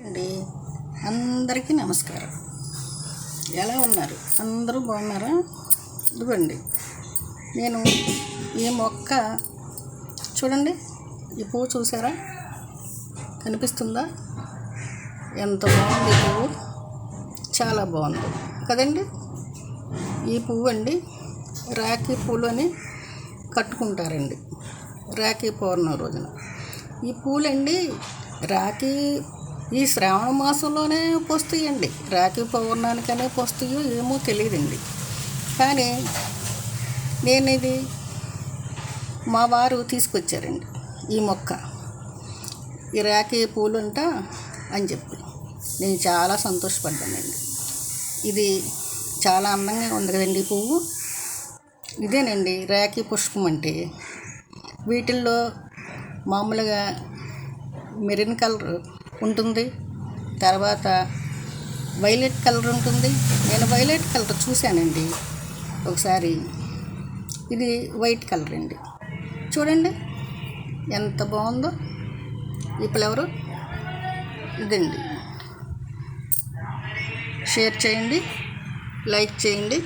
అండి, అందరికీ నమస్కారం. ఎలా ఉన్నారు? అందరూ బాగున్నారా? ఇదిగోండి, నేను ఈ మొక్క చూడండి, ఈ పువ్వు చూసారా? కనిపిస్తుందా? ఎంత బాగుంది ఈ పువ్వు, చాలా బాగుంది కదండి. ఈ పువ్వు అండి రాఖీ పూలు అని కట్టుకుంటారండి, రాఖీ పౌర్ణమి రోజున. ఈ పూలండి రాఖీ ఈ శ్రావణ మాసంలోనే పోస్తాయండి. రాఖీ పౌర్ణానికనే పోస్తాయో ఏమో తెలియదండి. కానీ నేను ఇది మా వారు తీసుకొచ్చారండి ఈ మొక్క, ఈ రాఖీ పూలు అంట అని చెప్పి నేను చాలా సంతోషపడ్డానండి. ఇది చాలా అందంగా ఉంది కదండి ఈ పువ్వు. ఇదేనండి రాఖీ పుష్పం అంటే. వీటిల్లో మామూలుగా మెరూన్ కలర్ ఉంటుంది, తర్వాత వైలెట్ కలర్ ఉంటుంది. నేను వైలెట్ కలర్ చూశానండి ఒకసారి. ఇది వైట్ కలర్ అండి. చూడండి ఎంత బాగుందో ఈ ఫ్లవరు. ఇదండి, షేర్ చేయండి, లైక్ చేయండి.